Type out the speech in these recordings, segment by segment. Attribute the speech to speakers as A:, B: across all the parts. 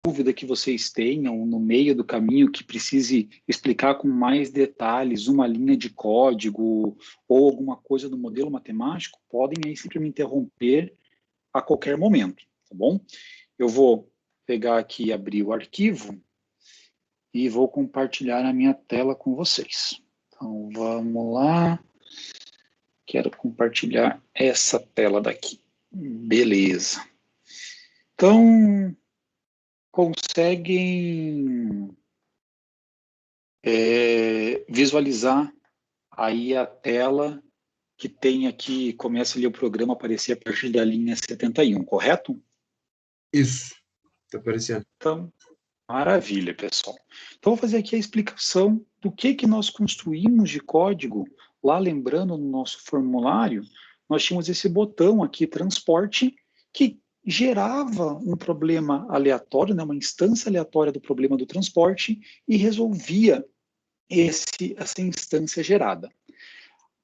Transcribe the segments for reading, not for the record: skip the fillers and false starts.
A: dúvida que vocês tenham no meio do caminho que precise explicar com mais detalhes uma linha de código ou alguma coisa do modelo matemático, podem aí sempre me interromper a qualquer momento, tá bom? Eu vou pegar aqui e abrir o arquivo e vou compartilhar a minha tela com vocês. Então, vamos lá. Quero compartilhar essa tela daqui. Beleza. Então, conseguem visualizar aí a tela que tem aqui, começa ali o programa a aparecer a partir da linha 71, correto?
B: Isso, está aparecendo.
A: Então, maravilha, pessoal. Então, vou fazer aqui a explicação do que nós construímos de código. Lá, lembrando, no nosso formulário, nós tínhamos esse botão aqui, transporte, que gerava um problema aleatório, né, uma instância aleatória do problema do transporte e resolvia essa instância gerada.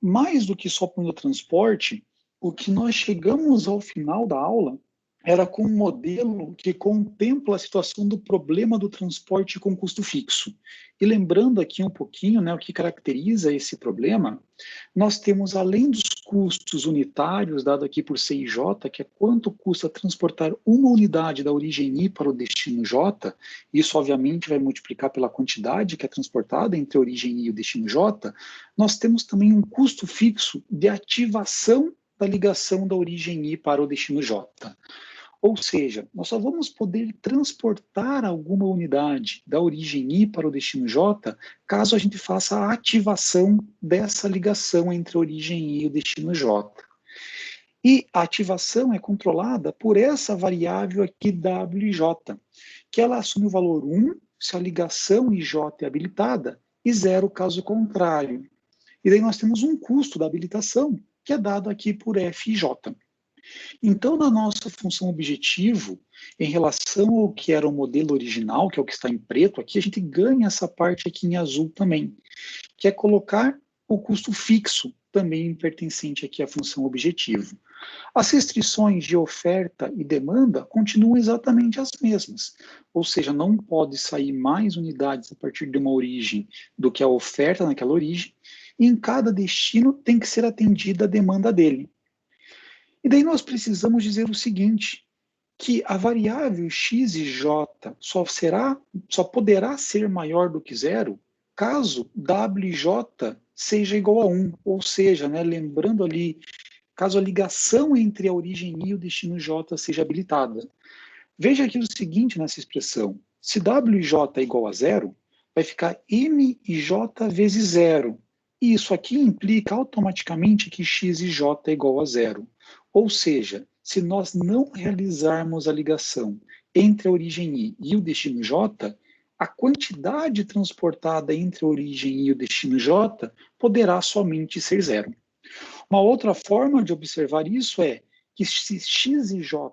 A: Mais do que só para o transporte, o que nós chegamos ao final da aula era com um modelo que contempla a situação do problema do transporte com custo fixo. E lembrando aqui um pouquinho, né, o que caracteriza esse problema, nós temos, além dos custos unitários, dado aqui por CIJ, que é quanto custa transportar uma unidade da origem I para o destino J, isso obviamente vai multiplicar pela quantidade que é transportada entre a origem I e o destino J, nós temos também um custo fixo de ativação da ligação da origem I para o destino J. Ou seja, nós só vamos poder transportar alguma unidade da origem I para o destino J caso a gente faça a ativação dessa ligação entre a origem I e o destino J. E a ativação é controlada por essa variável aqui WJ, que ela assume o valor 1 se a ligação IJ é habilitada e 0 caso contrário. E daí nós temos um custo da habilitação, que é dado aqui por FJ. Então, na nossa função objetivo, em relação ao que era o modelo original, que é o que está em preto aqui, a gente ganha essa parte aqui em azul também, que é colocar o custo fixo, também pertencente aqui à função objetivo. As restrições de oferta e demanda continuam exatamente as mesmas, ou seja, não pode sair mais unidades a partir de uma origem do que a oferta naquela origem, e em cada destino tem que ser atendida a demanda dele. E daí nós precisamos dizer o seguinte, que a variável x e j só poderá ser maior do que zero caso wj seja igual a 1, ou seja, né, lembrando ali, caso a ligação entre a origem I e o destino j seja habilitada. Veja aqui o seguinte nessa expressão, se wj é igual a zero, vai ficar m e j vezes zero, e isso aqui implica automaticamente que x e j é igual a zero. Ou seja, se nós não realizarmos a ligação entre a origem I e o destino J, a quantidade transportada entre a origem I e o destino J poderá somente ser zero. Uma outra forma de observar isso é que se x e j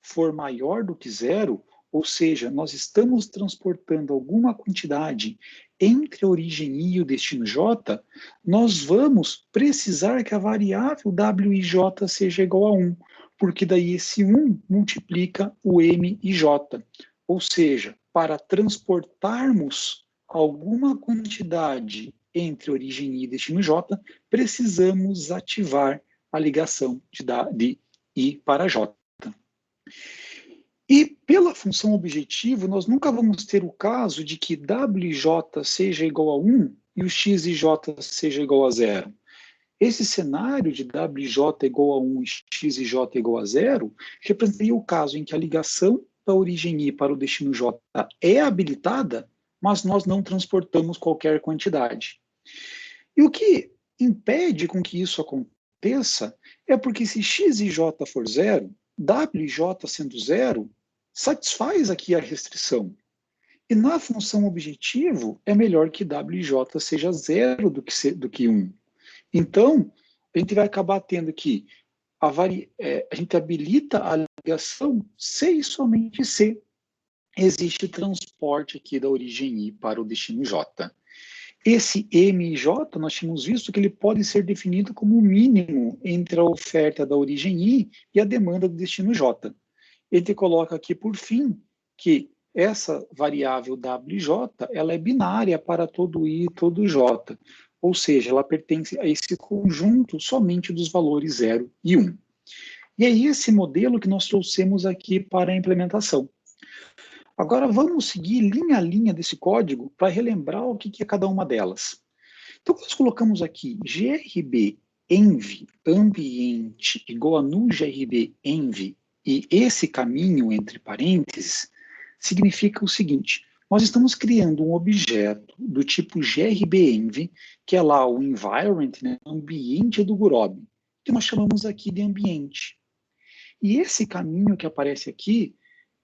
A: for maior do que zero, ou seja, nós estamos transportando alguma quantidade entre a origem I e o destino J, nós vamos precisar que a variável WIJ seja igual a 1, porque daí esse 1 multiplica o M e J. Ou seja, para transportarmos alguma quantidade entre origem I e destino J, precisamos ativar a ligação de I para J. E pela função objetivo, nós nunca vamos ter o caso de que WJ seja igual a 1 e o x e j seja igual a 0. Esse cenário de WJ igual a 1 e x e j igual a 0 representaria o caso em que a ligação da origem I para o destino J é habilitada, mas nós não transportamos qualquer quantidade. E o que impede com que isso aconteça é porque se x e j for 0, WJ sendo 0, satisfaz aqui a restrição. E na função objetivo, é melhor que WJ seja 0 do que 1. Então, a gente vai acabar tendo que a gente habilita a ligação se e somente se existe transporte aqui da origem I para o destino J. Esse M e J, nós tínhamos visto que ele pode ser definido como o mínimo entre a oferta da origem I e a demanda do destino J. Ele coloca aqui, por fim, que essa variável WJ, ela é binária para todo I e todo J, ou seja, ela pertence a esse conjunto somente dos valores 0 e 1. E é esse modelo que nós trouxemos aqui para a implementação. Agora vamos seguir linha a linha desse código para relembrar o que é cada uma delas. Então, nós colocamos aqui grb env ambiente igual a null grb env e esse caminho entre parênteses significa o seguinte: nós estamos criando um objeto do tipo grbenv, que é lá o environment, né, ambiente do Gurobi, que nós chamamos aqui de ambiente. E esse caminho que aparece aqui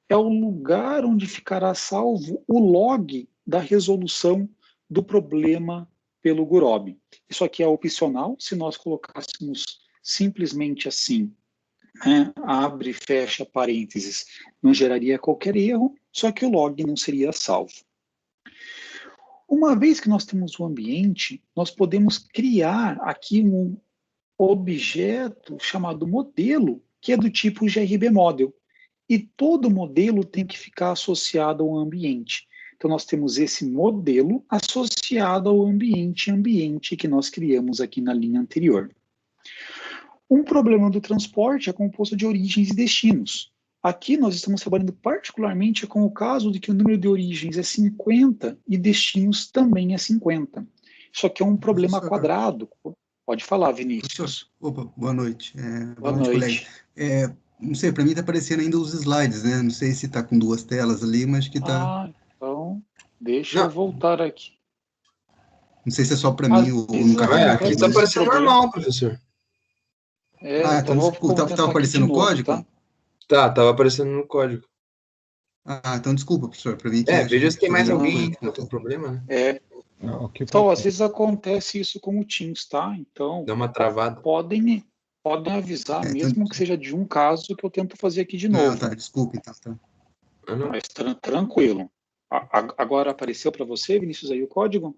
A: é o lugar onde ficará salvo o log da resolução do problema pelo Gurobi. Isso aqui é opcional, se nós colocássemos simplesmente assim, né, abre e fecha parênteses, não geraria qualquer erro, só que o log não seria salvo. Uma vez que nós temos o ambiente, nós podemos criar aqui um objeto chamado modelo, que é do tipo GRBModel. E todo modelo tem que ficar associado ao ambiente. Então, nós temos esse modelo associado ao ambiente que nós criamos aqui na linha anterior. Um problema do transporte é composto de origens e destinos. Aqui nós estamos trabalhando particularmente com o caso de que o número de origens é 50 e destinos também é 50. Isso aqui é um problema quadrado. Pode falar, Vinícius.
C: Opa, boa noite.
A: Boa noite.
C: Colega. Não sei, para mim está aparecendo ainda os slides, né? Não sei se está com duas telas ali, mas que está...
A: então deixa eu voltar aqui.
C: Não sei se é só para mim ou no
B: canal. Aqui está aparecendo normal, professor.
C: Então desculpa, estava aparecendo no código?
B: Tá, estava aparecendo no código.
C: Então desculpa, professor, para mim...
B: veja se tem mais alguém que não tem problema, né?
A: Então, às vezes acontece isso com o Teams, tá? Então,
B: dá uma travada.
A: Podem avisar, mesmo que seja de um caso, que eu tento fazer aqui de novo.
C: Tá, desculpa, então. Tá.
A: Mas tranquilo. Agora apareceu para você, Vinícius, aí o código?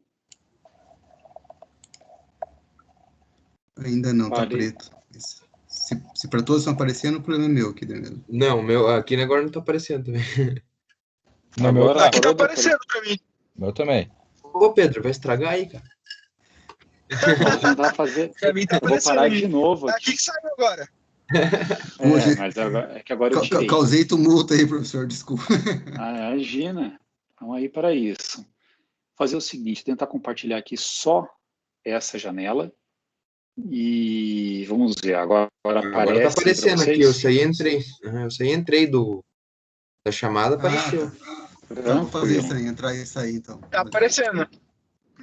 C: Ainda não, tá preto. Se para todos estão aparecendo, o problema é meu aqui dentro.
B: Não, meu aqui agora não tá aparecendo também.
D: Agora aqui tá aparecendo para mim. Meu também.
B: Ô, Pedro, vai estragar aí, cara.
A: Vou tentar fazer. Eu vou parar de novo.
D: Aqui que saiu agora.
A: Mas é que agora eu tirei.
C: Causei tumulto aí, professor, desculpa.
A: Imagina. Vamos aí para isso. Fazer o seguinte, tentar compartilhar aqui só essa janela. E vamos ver, agora aparece.
B: Tá aparecendo aqui, eu saí e entrei da chamada, apareceu.
C: Então, vou fazer isso aí, entrar e sair, então.
D: Tá aparecendo.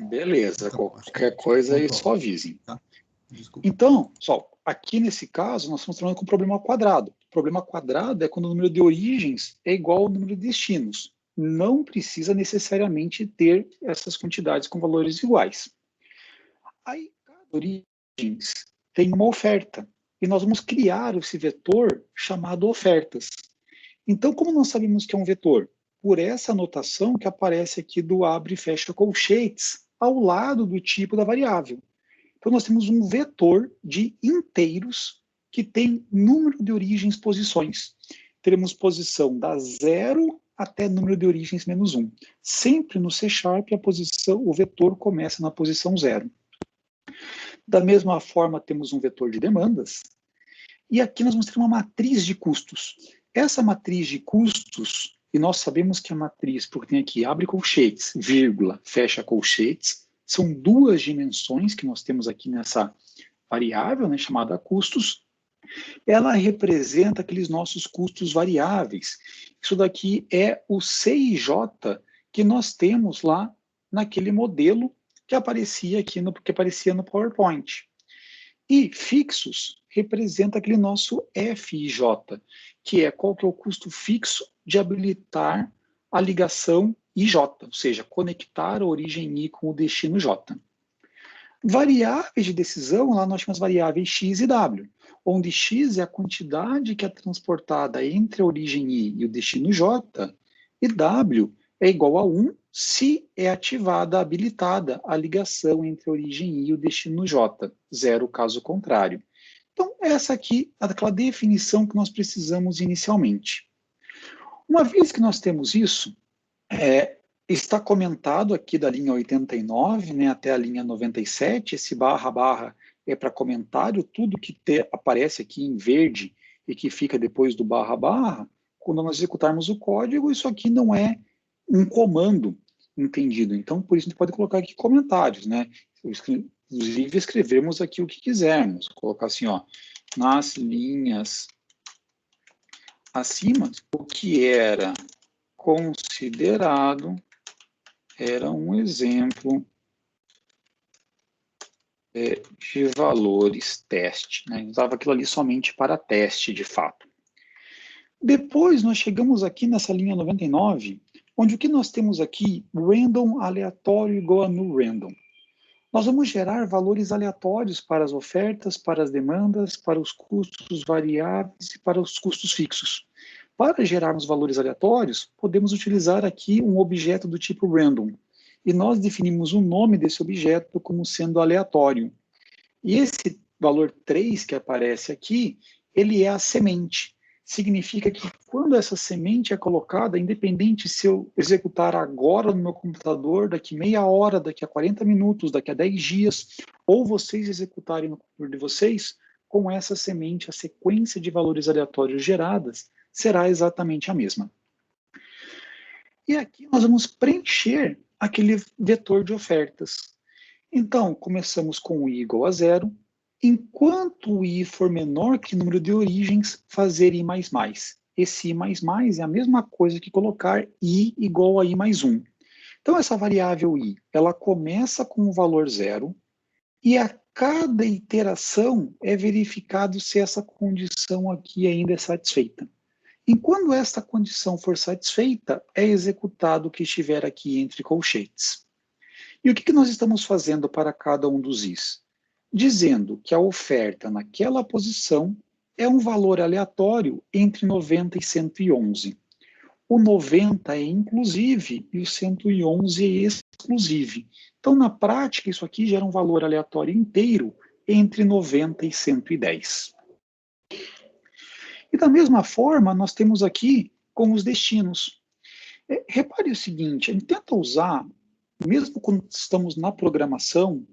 A: Beleza, então, qualquer coisa aí só avisem.
C: Tá.
A: Então, pessoal, aqui nesse caso, nós estamos trabalhando com problema quadrado. O problema quadrado é quando o número de origens é igual ao número de destinos. Não precisa necessariamente ter essas quantidades com valores iguais. Aí, cada origem tem uma oferta, e nós vamos criar esse vetor chamado ofertas. Então, como nós sabemos que é um vetor? Por essa notação que aparece aqui do abre e fecha colchetes, ao lado do tipo da variável. Então, nós temos um vetor de inteiros que tem número de origens posições. Teremos posição da 0 até número de origens menos 1. Sempre no C# o vetor começa na posição 0. Da mesma forma, temos um vetor de demandas, e aqui nós vamos ter uma matriz de custos. Essa matriz de custos, e nós sabemos que a matriz, porque tem aqui abre colchetes, vírgula, fecha colchetes, são duas dimensões que nós temos aqui nessa variável, né, chamada custos. Ela representa aqueles nossos custos variáveis. Isso daqui é o CIJ que nós temos lá naquele modelo que aparecia aqui que aparecia no PowerPoint. E fixos representa aquele nosso FIJ, que é qual que é o custo fixo de habilitar a ligação IJ, ou seja, conectar a origem I com o destino J. Variáveis de decisão, lá nós temos variáveis X e W, onde X é a quantidade que é transportada entre a origem I e o destino J, e W é igual a 1 se é ativada, habilitada a ligação entre a origem I e o destino J, 0 caso contrário. Então, essa aqui é aquela definição que nós precisamos inicialmente. Uma vez que nós temos isso, Está comentado aqui da linha 89, né, até a linha 97, esse barra é para comentário, tudo que aparece aqui em verde e que fica depois do barra, quando nós executarmos o código, isso aqui não é um comando entendido. Então, por isso a gente pode colocar aqui comentários, né? Inclusive, escrevemos aqui o que quisermos. Colocar assim, ó, nas linhas acima, o que era considerado era um exemplo de valores teste, né? Usava aquilo ali somente para teste, de fato. Depois, nós chegamos aqui nessa linha 99, onde o que nós temos aqui, random aleatório igual a null random. Nós vamos gerar valores aleatórios para as ofertas, para as demandas, para os custos variáveis e para os custos fixos. Para gerarmos valores aleatórios, podemos utilizar aqui um objeto do tipo random. E nós definimos o nome desse objeto como sendo aleatório. E esse valor 3 que aparece aqui, ele é a semente. Significa que quando essa semente é colocada, independente se eu executar agora no meu computador, daqui meia hora, daqui a 40 minutos, daqui a 10 dias, ou vocês executarem no computador de vocês, com essa semente, a sequência de valores aleatórios geradas será exatamente a mesma. E aqui nós vamos preencher aquele vetor de ofertas. Então, começamos com o i igual a 0. Enquanto o i for menor que o número de origens, fazer i mais mais. Esse i mais mais é a mesma coisa que colocar i igual a i mais 1. Então, essa variável i, ela começa com o valor 0 e a cada iteração é verificado se essa condição aqui ainda é satisfeita. Enquanto esta condição for satisfeita, é executado o que estiver aqui entre colchetes. E o que nós estamos fazendo para cada um dos is? Dizendo que a oferta naquela posição é um valor aleatório entre 90 e 111. O 90 é inclusive e o 111 é exclusive. Então, na prática, isso aqui gera um valor aleatório inteiro entre 90 e 110. E da mesma forma, nós temos aqui com os destinos. Repare o seguinte, a gente tenta usar, mesmo quando estamos na programação,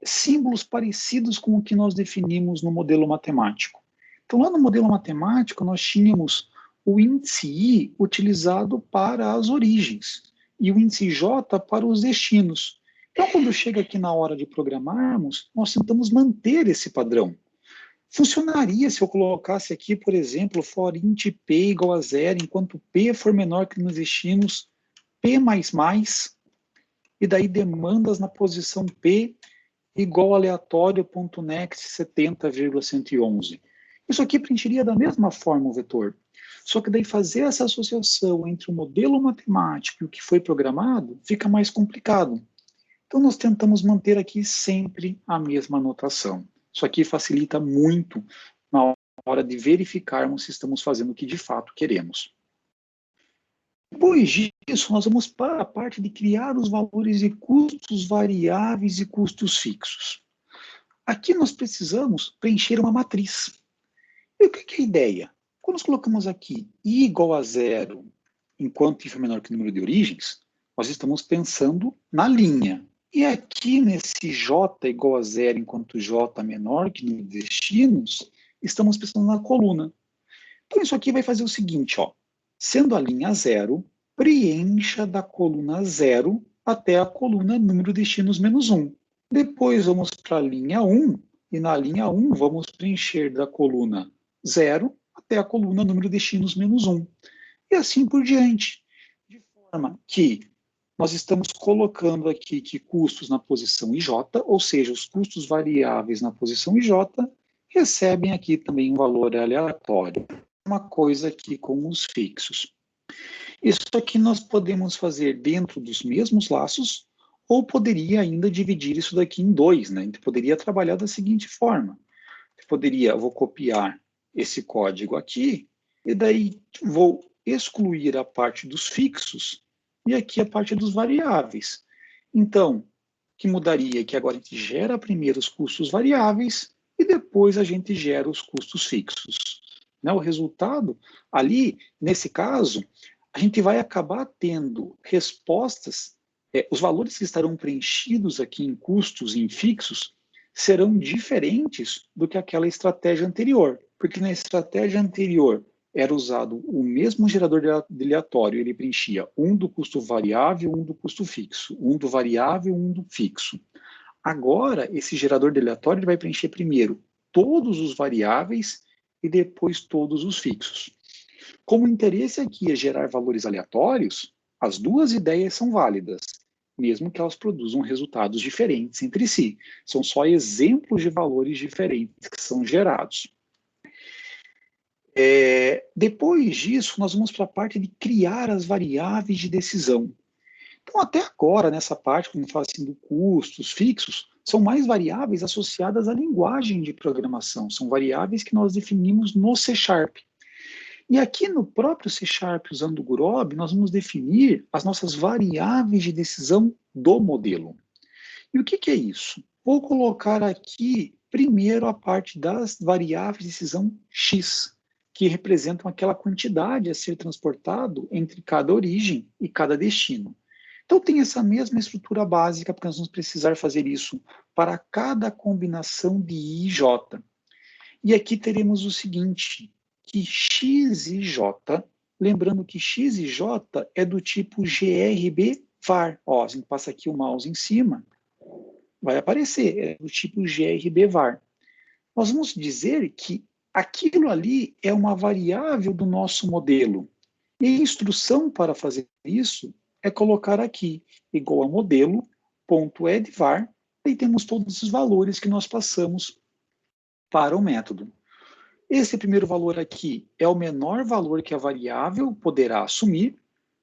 A: símbolos parecidos com o que nós definimos no modelo matemático. Então, lá no modelo matemático, nós tínhamos o índice I utilizado para as origens e o índice J para os destinos. Então, quando chega aqui na hora de programarmos, nós tentamos manter esse padrão. Funcionaria se eu colocasse aqui, por exemplo, for int p igual a 0, enquanto p for menor que nos destinos, p mais mais, e daí demandas na posição p igual aleatório.next 70,111. Isso aqui preencheria da mesma forma o vetor. Só que daí fazer essa associação entre o modelo matemático e o que foi programado fica mais complicado. Então nós tentamos manter aqui sempre a mesma notação. Isso aqui facilita muito na hora de verificarmos se estamos fazendo o que de fato queremos. Depois disso, nós vamos para a parte de criar os valores de custos variáveis e custos fixos. Aqui nós precisamos preencher uma matriz. E o que é a ideia? Quando nós colocamos aqui i igual a 0, enquanto i for menor que o número de origens, nós estamos pensando na linha. E aqui nesse j igual a 0, enquanto j menor que no destinos, estamos pensando na coluna. Então isso aqui vai fazer o seguinte, ó, sendo a linha 0, preencha da coluna 0 até a coluna número destinos menos 1. Depois vamos para a linha 1, e na linha 1 vamos preencher da coluna 0 até a coluna número destinos menos 1. E assim por diante. De forma que nós estamos colocando aqui que custos na posição IJ, ou seja, os custos variáveis na posição IJ, recebem aqui também um valor aleatório. Uma coisa aqui com os fixos. Isso aqui nós podemos fazer dentro dos mesmos laços, ou poderia ainda dividir isso daqui em dois, né? A gente poderia trabalhar da seguinte forma. Eu vou copiar esse código aqui, e daí vou excluir a parte dos fixos, e aqui a parte dos variáveis. Então, o que mudaria é que agora a gente gera primeiro os custos variáveis e depois a gente gera os custos fixos. Né? O resultado ali, nesse caso, a gente vai acabar tendo respostas, os valores que estarão preenchidos aqui em custos e em fixos serão diferentes do que aquela estratégia anterior, porque na estratégia anterior era usado o mesmo gerador de aleatório, ele preenchia um do custo variável, um do custo fixo, um do variável, um do fixo. Agora, esse gerador de aleatório ele vai preencher primeiro todos os variáveis e depois todos os fixos. Como o interesse aqui é gerar valores aleatórios, as duas ideias são válidas, mesmo que elas produzam resultados diferentes entre si. São só exemplos de valores diferentes que são gerados. Depois disso, nós vamos para a parte de criar as variáveis de decisão. Então, até agora, nessa parte, quando a gente fala assim do custos fixos, são mais variáveis associadas à linguagem de programação. São variáveis que nós definimos no C#. E aqui no próprio C#, usando o Gurobi, nós vamos definir as nossas variáveis de decisão do modelo. E o que é isso? Vou colocar aqui primeiro a parte das variáveis de decisão X, que representam aquela quantidade a ser transportado entre cada origem e cada destino. Então tem essa mesma estrutura básica, porque nós vamos precisar fazer isso para cada combinação de I e J. E aqui teremos o seguinte, que X e J, lembrando que X e J é do tipo GRB var. Ó, a gente passa aqui o mouse em cima, vai aparecer, é do tipo GRB var. Nós vamos dizer que aquilo ali é uma variável do nosso modelo. E a instrução para fazer isso é colocar aqui, igual a modelo.addVar, e temos todos os valores que nós passamos para o método. Esse primeiro valor aqui é o menor valor que a variável poderá assumir,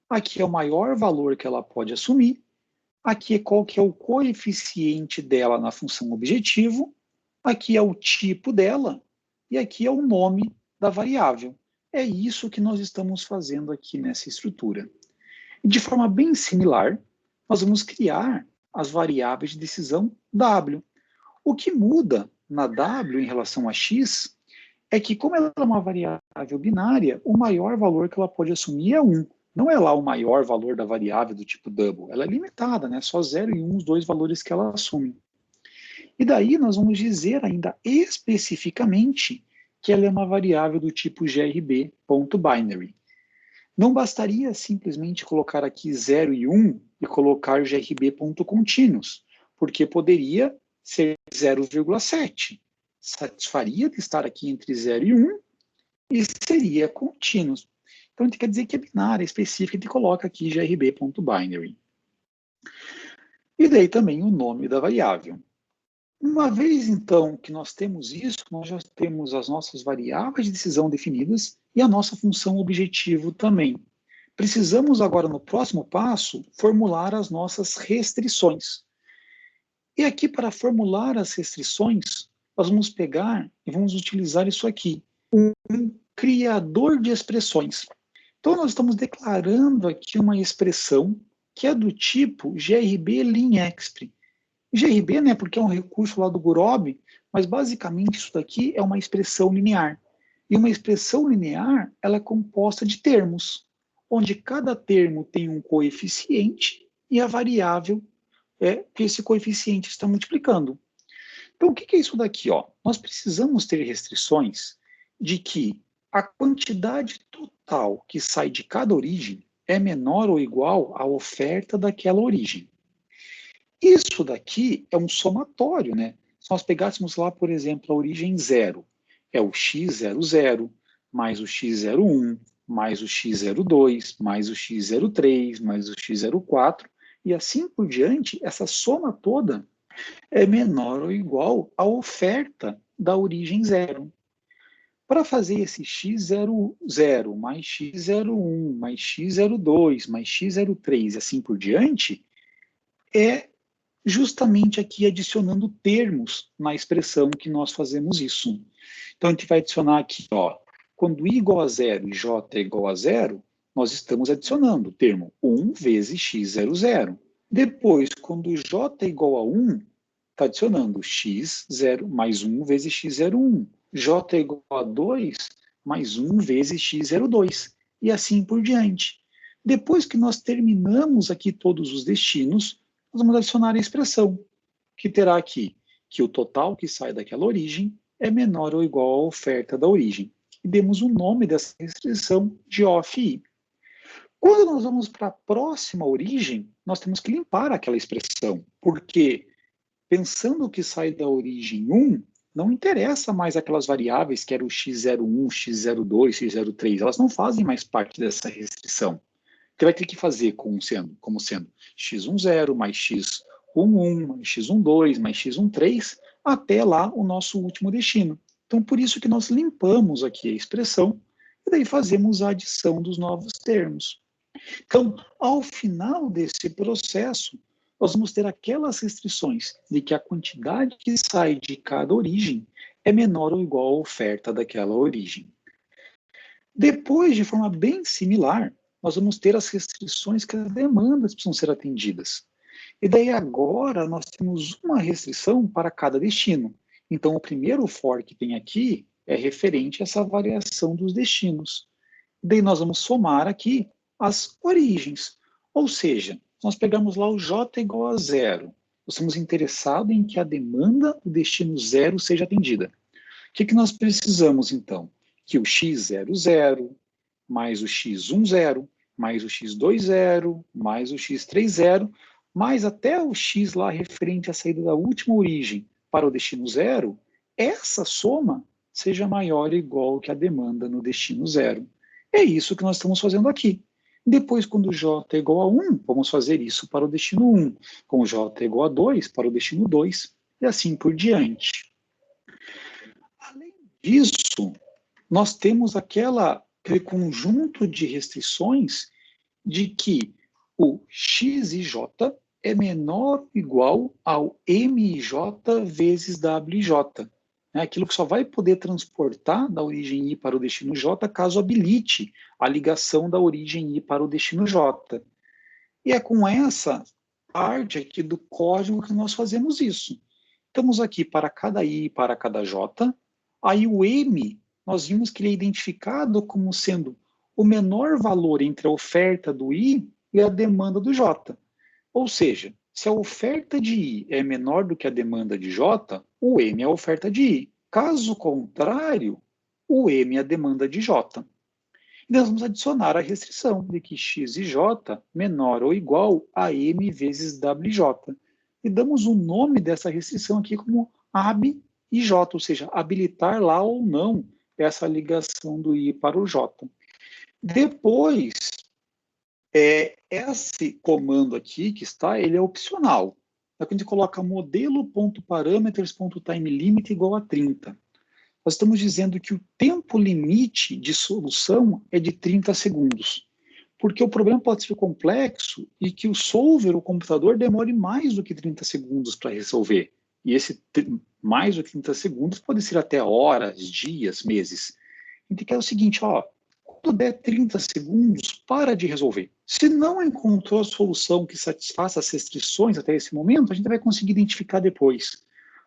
A: aqui é o maior valor que ela pode assumir, aqui é qual que é o coeficiente dela na função objetivo, aqui é o tipo dela, e aqui é o nome da variável. É isso que nós estamos fazendo aqui nessa estrutura. E de forma bem similar, nós vamos criar as variáveis de decisão W. O que muda na W em relação a X é que, como ela é uma variável binária, o maior valor que ela pode assumir é 1. Não é lá o maior valor da variável do tipo double. Ela é limitada, né? Só 0 e 1 os dois valores que ela assume. E daí nós vamos dizer ainda especificamente que ela é uma variável do tipo grb.binary. Não bastaria simplesmente colocar aqui 0 e 1 e colocar grb.continuous, porque poderia ser 0,7. Satisfaria de estar aqui entre 0 e 1 e seria continuous. Então, a gente quer dizer que é binária, específica, a gente coloca aqui grb.binary. E daí também o nome da variável. Uma vez, então, que nós temos isso, nós já temos as nossas variáveis de decisão definidas e a nossa função objetivo também. Precisamos agora, no próximo passo, formular as nossas restrições. E aqui, para formular as restrições, nós vamos pegar e vamos utilizar isso aqui, um criador de expressões. Então, nós estamos declarando aqui uma expressão que é do tipo grb linexp. GRB, né, porque é um recurso lá do Gurobi, mas basicamente isso daqui é uma expressão linear. E uma expressão linear, ela é composta de termos, onde cada termo tem um coeficiente e a variável que esse coeficiente está multiplicando. Então, o que é isso daqui? Ó? Nós precisamos ter restrições de que a quantidade total que sai de cada origem é menor ou igual à oferta daquela origem. Isso daqui é um somatório, né? Se nós pegássemos lá, por exemplo, a origem 0, é o x00, mais o x01, mais o x02, mais o x03, mais o x04, e assim por diante, essa soma toda é menor ou igual à oferta da origem 0. Para fazer esse x00 mais x01, mais x02, mais x03 e assim por diante, é justamente aqui adicionando termos na expressão que nós fazemos isso. Então, a gente vai adicionar aqui, ó, quando i igual a 0 e j é igual a 0, nós estamos adicionando o termo 1 vezes x00. Depois, quando j é igual a 1, está adicionando x0 mais 1 vezes x01. J é igual a 2 mais 1 vezes x02. E assim por diante. Depois que nós terminamos aqui todos os destinos, nós vamos adicionar a expressão, que terá aqui que o total que sai daquela origem é menor ou igual à oferta da origem. E demos o nome dessa restrição de OFI. Quando nós vamos para a próxima origem, nós temos que limpar aquela expressão, porque pensando que sai da origem 1, não interessa mais aquelas variáveis que eram o x01, x02, x03, elas não fazem mais parte dessa restrição. Você vai ter que fazer como sendo x10 mais x11 mais x12 mais x13 até lá o nosso último destino. Então, por isso que nós limpamos aqui a expressão e daí fazemos a adição dos novos termos. Então, ao final desse processo, nós vamos ter aquelas restrições de que a quantidade que sai de cada origem é menor ou igual à oferta daquela origem. Depois, de forma bem similar, nós vamos ter as restrições que as demandas precisam ser atendidas. E daí agora nós temos uma restrição para cada destino. Então o primeiro for que tem aqui é referente a essa variação dos destinos. Daí nós vamos somar aqui as origens. Ou seja, nós pegamos lá o j igual a 0. Nós estamos interessados em que a demanda do destino 0 seja atendida. O que nós precisamos então? Que o x00 mais o x10, mais o x20, mais o x30, mais até o x lá referente à saída da última origem para o destino 0, essa soma seja maior ou igual que a demanda no destino 0. É isso que nós estamos fazendo aqui. Depois, quando j é igual a 1, vamos fazer isso para o destino 1. Com j é igual a 2, para o destino 2, e assim por diante. Além disso, nós temos aquele conjunto de restrições de que o x e j é menor ou igual ao mj vezes wj. É aquilo que só vai poder transportar da origem I para o destino J caso habilite a ligação da origem I para o destino J. E é com essa parte aqui do código que nós fazemos isso. Estamos aqui para cada I e para cada J. Aí o M, nós vimos que ele é identificado como sendo o menor valor entre a oferta do I e a demanda do J. Ou seja, se a oferta de I é menor do que a demanda de J, o M é a oferta de I. Caso contrário, o M é a demanda de J. E nós vamos adicionar a restrição de que X e J menor ou igual a M vezes WJ. E damos o nome dessa restrição aqui como AB e J, ou seja, habilitar lá ou não essa ligação do I para o J. Depois, esse comando aqui que está, ele é opcional. Quando a gente coloca modelo.parameters.timelimit igual a 30. Nós estamos dizendo que o tempo limite de solução é de 30 segundos. Porque o problema pode ser complexo e que o solver, o computador, demore mais do que 30 segundos para resolver. E esse mais do que 30 segundos pode ser até horas, dias, meses. A gente quer o seguinte, quando der 30 segundos, para de resolver. Se não encontrou a solução que satisfaça as restrições até esse momento, a gente vai conseguir identificar depois.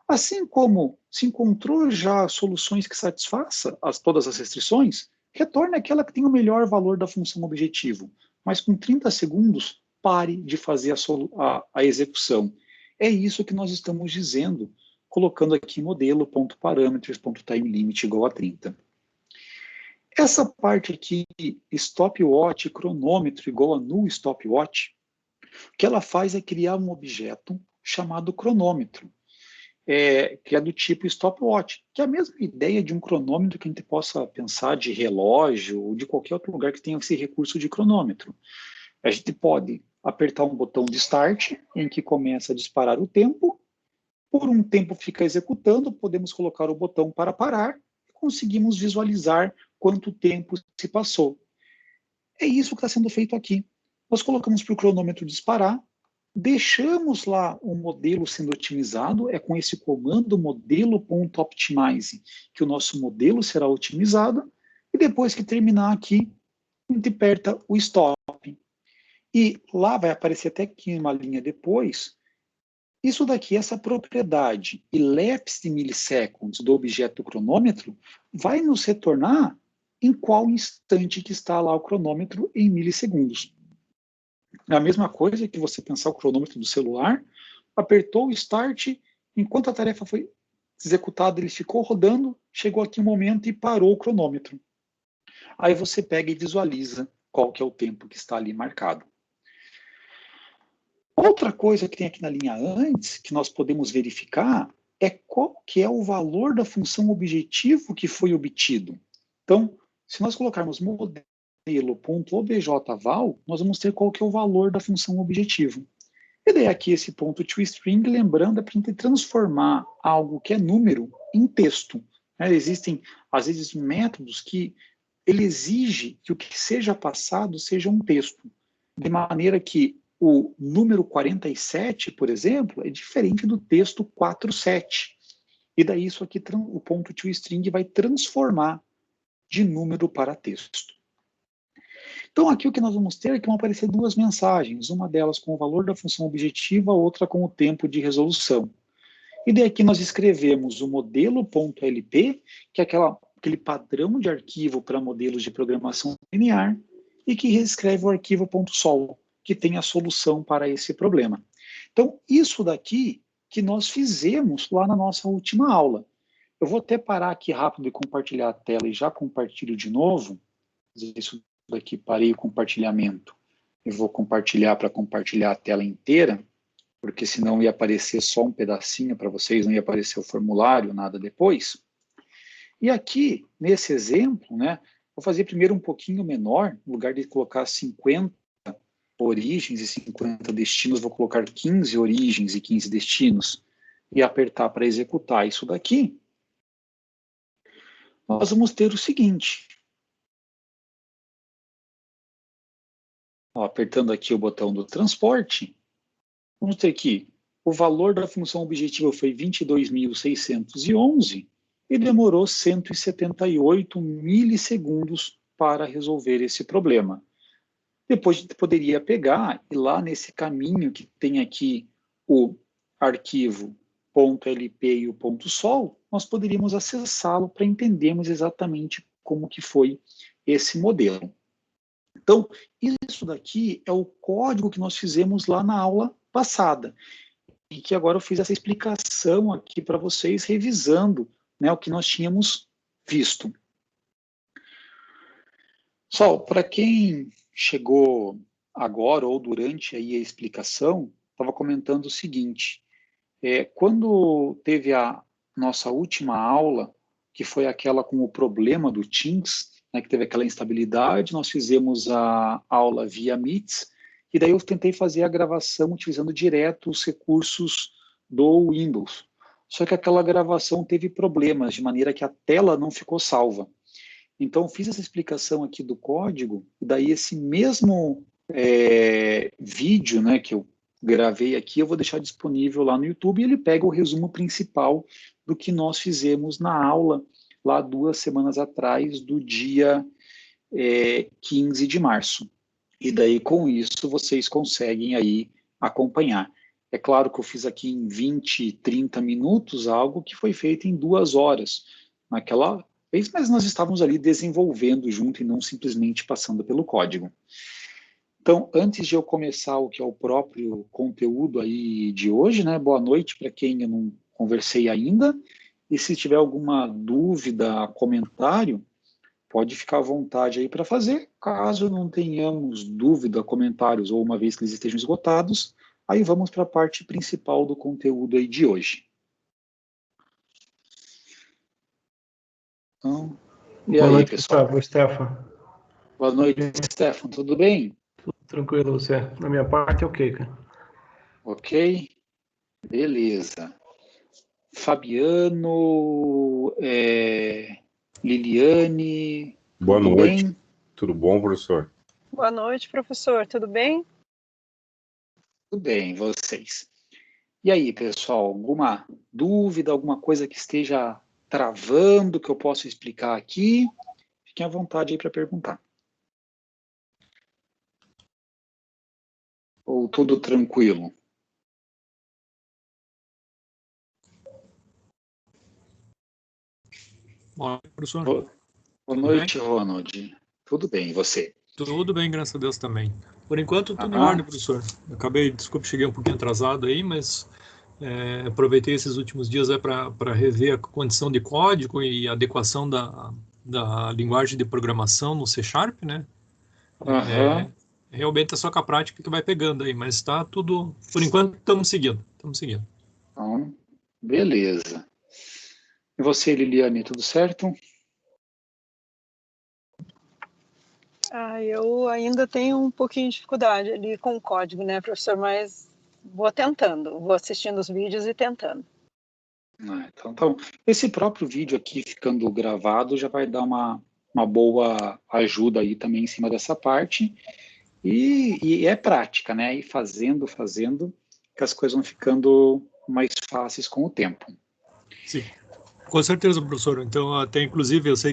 A: Assim como se encontrou já soluções que satisfaçam todas as restrições, retorne aquela que tem o melhor valor da função objetivo. Mas com 30 segundos, pare de fazer a execução. É isso que nós estamos dizendo, colocando aqui modelo.parameters.timelimit igual a 30. Essa parte aqui, stopwatch, cronômetro igual a null stopwatch, o que ela faz é criar um objeto chamado cronômetro, que é do tipo stopwatch, que é a mesma ideia de um cronômetro que a gente possa pensar de relógio ou de qualquer outro lugar que tenha esse recurso de cronômetro. A gente pode apertar um botão de start, em que começa a disparar o tempo, por um tempo fica executando, podemos colocar o botão para parar, e conseguimos visualizar quanto tempo se passou. É isso que está sendo feito aqui. Nós colocamos para o cronômetro disparar, deixamos lá o modelo sendo otimizado, é com esse comando modelo.optimize que o nosso modelo será otimizado, e depois que terminar aqui, a gente aperta o stop. E lá vai aparecer até aqui uma linha depois, isso daqui, essa propriedade elapse de milisseconds do objeto cronômetro, vai nos retornar em qual instante que está lá o cronômetro em milissegundos. É a mesma coisa que você pensar o cronômetro do celular, apertou o start, enquanto a tarefa foi executada, ele ficou rodando, chegou aqui um momento e parou o cronômetro. Aí você pega e visualiza qual que é o tempo que está ali marcado. Outra coisa que tem aqui na linha antes, que nós podemos verificar, é qual que é o valor da função objetivo que foi obtido. Então, se nós colocarmos modelo.objval, nós vamos ter qual que é o valor da função objetivo. E daí aqui esse ponto toString, lembrando, é para a gente transformar algo que é número em texto. Existem, às vezes, métodos que ele exige que o que seja passado seja um texto, de maneira que o número 47, por exemplo, é diferente do texto 47. E daí isso aqui, o ponto toString vai transformar de número para texto. Então aqui o que nós vamos ter é que vão aparecer duas mensagens, uma delas com o valor da função objetiva, a outra com o tempo de resolução. E daí aqui nós escrevemos o modelo.lp, que é aquele padrão de arquivo para modelos de programação linear, e que reescreve o arquivo .sol, que tem a solução para esse problema. Então, isso daqui que nós fizemos lá na nossa última aula. Eu vou até parar aqui rápido e compartilhar a tela e já compartilho de novo. Isso daqui, parei o compartilhamento. Eu vou compartilhar para compartilhar a tela inteira, porque senão ia aparecer só um pedacinho para vocês, não ia aparecer o formulário, nada depois. E aqui, nesse exemplo, né, vou fazer primeiro um pouquinho menor, no lugar de colocar 50 origens e 50 destinos, vou colocar 15 origens e 15 destinos, e apertar para executar isso daqui. Nós vamos ter o seguinte. Apertando aqui o botão do transporte, vamos ter que o valor da função objetiva foi 22.611 e demorou 178 milissegundos para resolver esse problema. Depois a gente poderia pegar e lá nesse caminho que tem aqui o arquivo .lp e o .sol, nós poderíamos acessá-lo para entendermos exatamente como que foi esse modelo. Então, isso daqui é o código que nós fizemos lá na aula passada, e que agora eu fiz essa explicação aqui para vocês, revisando, né, o que nós tínhamos visto. Só, para quem chegou agora ou durante aí a explicação, estava comentando o seguinte, quando teve a nossa última aula, que foi aquela com o problema do Teams, né, que teve aquela instabilidade, nós fizemos a aula via Meet, e daí eu tentei fazer a gravação utilizando direto os recursos do Windows. Só que aquela gravação teve problemas, de maneira que a tela não ficou salva. Então, fiz essa explicação aqui do código, e daí esse mesmo vídeo, né, que eu gravei aqui, eu vou deixar disponível lá no YouTube, e ele pega o resumo principal do que nós fizemos na aula, lá 2 semanas atrás, do dia 15 de março. E daí, com isso, vocês conseguem aí acompanhar. É claro que eu fiz aqui em 20, 30 minutos, algo que foi feito em 2 horas, naquela vez, mas nós estávamos ali desenvolvendo junto e não simplesmente passando pelo código. Então, antes de eu começar o que é o próprio conteúdo aí de hoje, né, boa noite para quem eu não conversei ainda, e se tiver alguma dúvida, comentário, pode ficar à vontade aí para fazer. Caso não tenhamos dúvida, comentários, ou uma vez que eles estejam esgotados, aí vamos para a parte principal do conteúdo aí de hoje. Então, e
E: boa
A: aí,
E: noite,
A: pessoal?
E: Gustavo, Stefan.
A: Boa noite, Stefan, tudo bem?
E: Tudo tranquilo, você? Na minha parte, ok, cara.
A: Ok, beleza. Fabiano, Liliane,
F: boa
A: tudo
F: noite.
A: bem?
F: Tudo bom, professor?
G: Boa noite, professor. Tudo bem?
A: Tudo bem, vocês. E aí, pessoal, alguma dúvida, alguma coisa que esteja travando, que eu possa explicar aqui? Fiquem à vontade aí para perguntar. Ou tudo tranquilo?
H: Boa noite, professor.
A: Boa noite, Ronald. Tudo bem, e você?
F: Tudo bem, graças a Deus também. Por enquanto, tudo em ordem, professor. Desculpe, cheguei um pouquinho atrasado aí, mas aproveitei esses últimos dias para rever a condição de código e adequação da linguagem de programação no C#, né? Realmente é só com a prática que vai pegando aí, mas está tudo, por enquanto, estamos seguindo.
A: Então, beleza. E você, Liliane, tudo certo?
G: Eu ainda tenho um pouquinho de dificuldade ali com o código, né, professor? Mas vou tentando, vou assistindo os vídeos e tentando.
A: Então, esse próprio vídeo aqui ficando gravado já vai dar uma boa ajuda aí também em cima dessa parte. E é prática, né? E fazendo, que as coisas vão ficando mais fáceis com o tempo.
F: Sim, com certeza, professor. Então, até inclusive, eu sei que